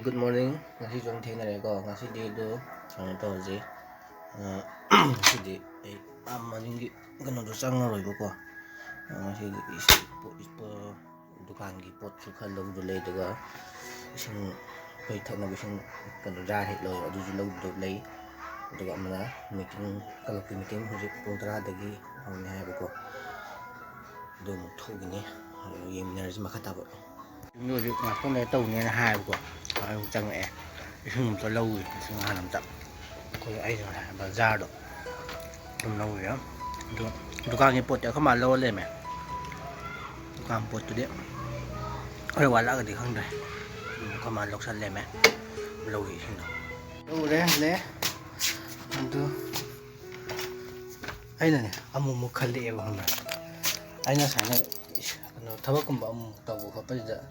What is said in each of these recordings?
good morning. Ngasi jong theng na ko. Ngasi di do ano to ji. Ngasi di ay maning gano do sang na ko ko. Ngasi di ipo dukan gi pot su khan lo do le daga ising pai thak na bising kano ja he lo adu ju lo do le daga amana meeting kalok meeting hujik pung 10 dagi hawni ha ko. Do mo thogini yem nerji makata ba. Chúng tôi mà con này tàu này là hai của chẳng mẹ không cho lâu rồi xong hai năm chậm có ấy rồi là ra được không lâu rồi đó tôi càng cái bột không mà lâu lên mẹ càng bột tôi đấy rồi quả lá thì không rồi không mà lọc sẵn lên mẹ lâu rồi không đâu đấy đấy tôi ấy này ông một khăn lệ không này anh là sáng này tháo cũng bảo tàu của họ bây giờ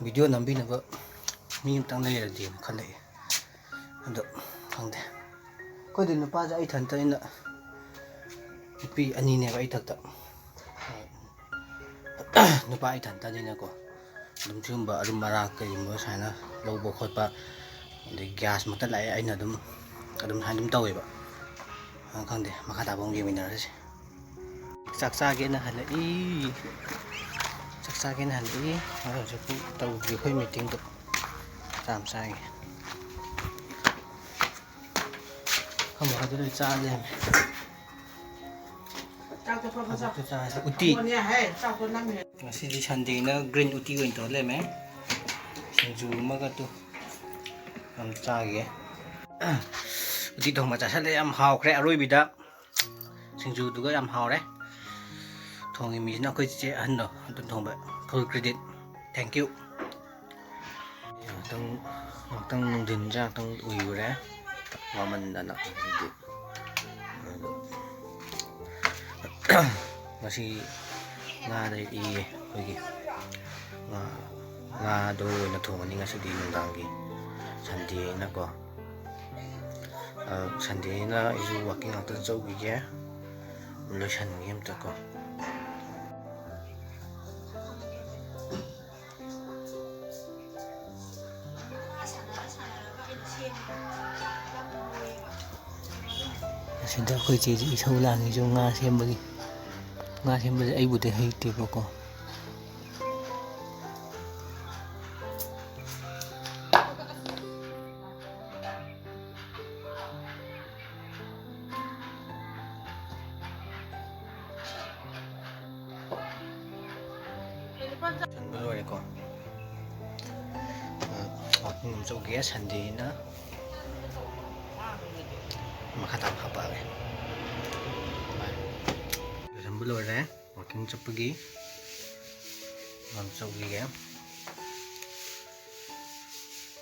video nằm bên này mình tăng lên là gì khăn lệ được không thế có thể nó ba giờ ấy thần tới nữa vì anh nhìn này vậy thật nó ba ấy thần tới đây nè cô đúng chưa bà đúng bà ra cái mới xài nó lâu bộ khôi bà để gas mà tất lại anh là đúng hai đúng tàu vậy bà không thể mà khá tao bông gì mình nữa đấy sạc xa cái này là ý sạc xa cái này là ý rồi sẽ phụ tàu vì hơi mệt tiếng được làm sai không có cái đời cha lên Utti xin đi chăn đi nó green Utti going to lên mấy xin chú mà cái tu làm cha kìa Utti đồng mà trả sát lấy âm hào khẽ rồi bị đó xin chú tôi có âm hào đấy Thonge mình nó cứ chế ăn rồi tôi thong vậy full credit thank you tăng Nungdangna ra tăng ui rồi đấy và mình đã nặng masih nga đây đi rồi kì nga đôi nó thùng anh ngasi đi Nungdangna kì sandi nó có sandi nó isu walking out tân dâu kì kia lối sân game cho có xin chào khơi chế dị sâu làng thì trong nga xem bây ấy buổi hay tuyệt vời cô chân bây giờ cô hoặc ngầm sâu ghé sẵn đi nữa makatap ka pa eh. Sambulo re, walking sa pagi. Mamsaw giya.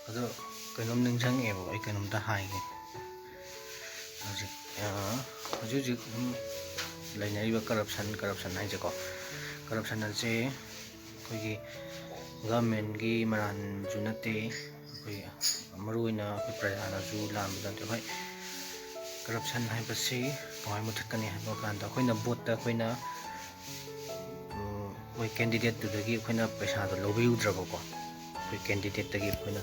Ado kanom ning sang e ay kanom ta hai ke. Aji lai nai ba corruption hai je ko. Corruption nan se koi gi government gi maran junate koi maruina koi prajana ju lam dan to hai corruption hai basi koi muthak kani hai bakan da khoina vote da khoina koi candidate tu dagi khoina paisa da lobi udrabo ko koi candidate dagi khoina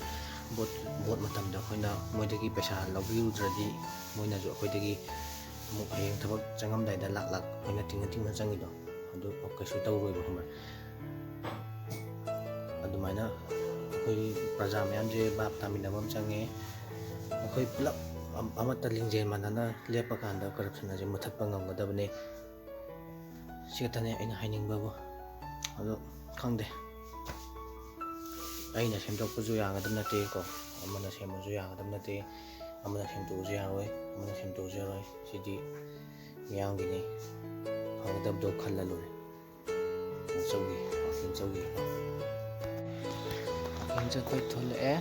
vote matam da khoina moi dagi paisa lobi udradi moina jo khoi dagi mu ayeng thabak changam dai da lak khoina ting changi do adu kaisu taw roi ba khama adu maina koi praja mayam je bap taminamam change koi pulap amata lingjen manana lepa kanda corruption aje muthatpa ngamgadabane sikatane aina hainingba bo ado khangde aina semdokpuju yangadam nate ko amana semuju yangadam nate amana semtuju yaroi amana semtuju yaroi sidi miyangini khangdab do khallalure chawgi akin cha koi thole e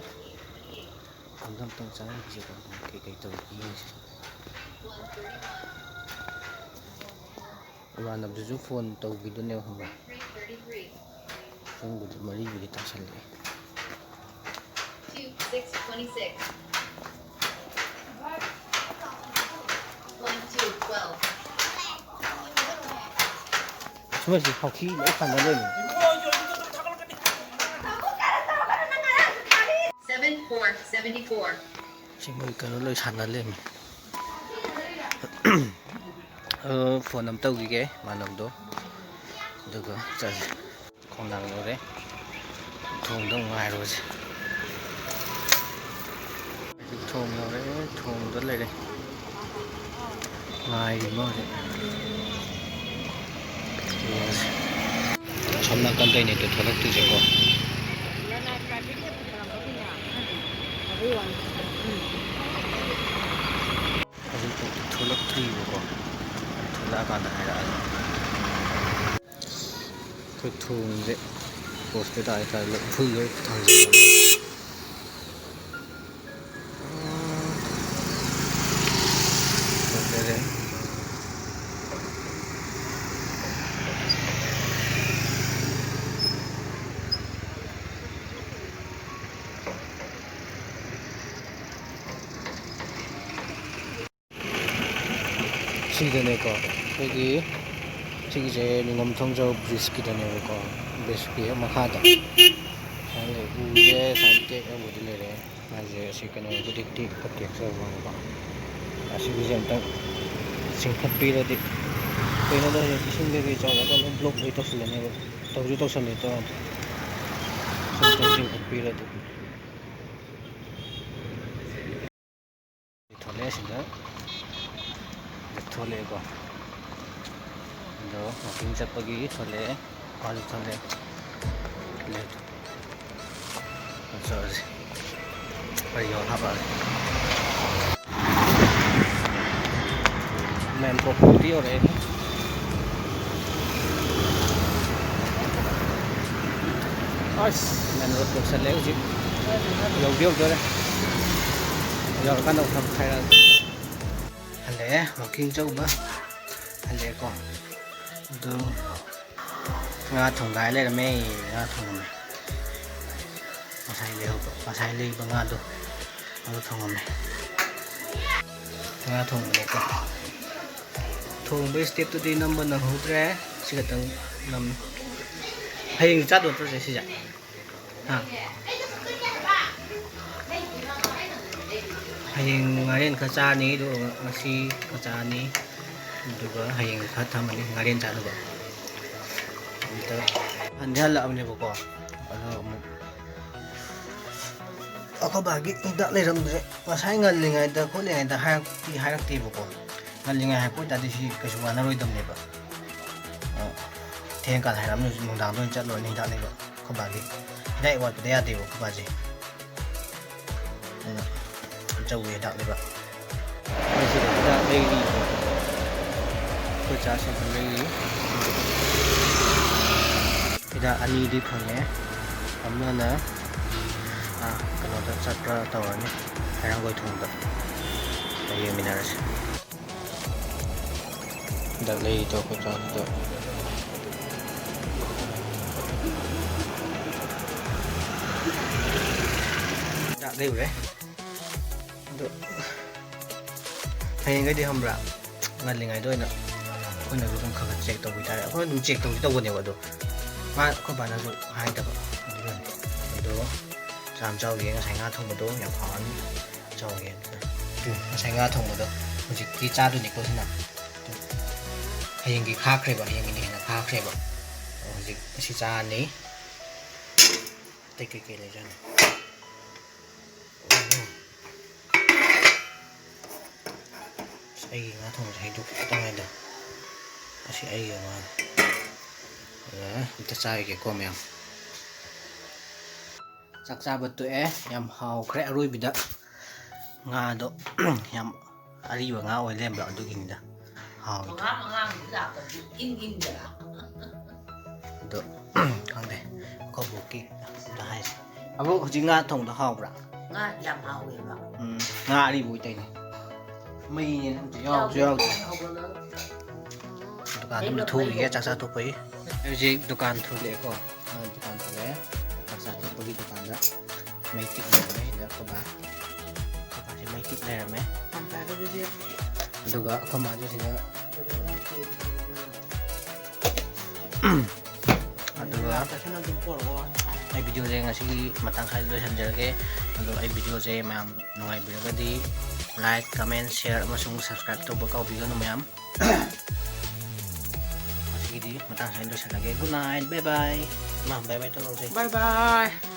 Hanggang tong sana bisa kay tawag yes. Wala na biju phone tawag video ne hamba. Yung budi mali budi tasal eh. 2626. 1212. Cuma sih hoki ini kan ada nih. 7 points. 74. Si mo kano loy sana lem. Phone am tawgi ge manam do. Duga cha khonang lo re. Thong dong ngai ro se. Thong lo re, thong do le re. Ngai mo re. Somna kan dai ne to tholak tu je ko. Aji to tholak tri ko. Thola kan hai ra. Ko thong je post dai ta lo phui yo thang je. 시드네 거 여기 저기제 능엄통저 브리스키드네 거 베스피에 마카다 아니 우제 산테 어디래래 아제 시크네 부디티 퍼텍서 봐 아시비제 일단 싱fat비라디 그래도 이신데게 저가도 블록 웨이터 쓸래네 더주도 쓸래도 싱fat비라디 털레신다 थोले को दो walking चप्पगी थोले call थोले late अच्छा जी पर यो हवा man को पूरी हो रहे हैं आज मैंने रोड पर चले उसी योगी हो रहे योगा का नौकरी खाया Hale, walking coba. Hale ko. Do nga thong gai le me, nga thong me. Masai le ba nga do. Nga thong me. Nga thong le ko. Thong be step to di number na hodre, sigatang nam. Hayeng cha do to se sija. Ha. Hayeng ngarin kaca ni do masih kaca ni juga hayeng kata mani ngarin calo ba kita andal lah amne boko ako bagi tidak leram dre masai ngalingai da ko lengai da hayak ti boko ngalingai ha ko ta di si kasumana roi dam ne ba theng ka hairam nu Nungdangna do chat lo ni da ne ba ko bagi dai wa de ya de ko ba je châu về đạo này vậy bây giờ chúng ta đây đi tôi trả xem phần đây đi thì đã ăn đi phần nhé cảm ơn nữa cái nó rất rất là tàu nhé hay đang gọi thùng tập bây giờ mình đã đặt lấy tôi có cho được đã đây rồi đấy hayeng cái đi không ra ngan lingai đôi nè con này cũng không check tàu bị tai con cũng check tàu bị tàu quên nhiều rồi mà có bạn nào dùng hai tập đó làm trâu gì nó thành nga thông một đó nhập khoản trâu gì nó thành nga thông một đó mình chỉ đi cha đôi này có thế nào hayeng cái khác rồi bạn hayeng cái này là khác rồi bạn chỉ chỉ cha này cái này cho này ai nga thong sai duk ta ngai da asi ai nga ta sai ke ko mem saksa batu yam hau kre rui bida nga do yam ari wa nga oi lem ba du king da hau Nga da in da do kang de ko bu ki da hai abu ji nga thong da hau bra nga yam hau we ba nga ari bu tai ni mây nhìn không chỉ do dukaan thu cái chắc sao thu phí gì dukaan thu lệ có dukaan thu lệ chắc sao thu phí dukaan đó mấy kịch này đấy đó các bạn thì mấy kịch này là mấy được ạ không mà như thế nữa được ạ ay video je ngasi matang sai lo sanjarage ado ay video je mayam nungai biragadi like comment share amasung subscribe to ba kaw bigano mayam ngasi di matang sai lo sanjarage good night bye bye ma bye bye to lo je Bye bye.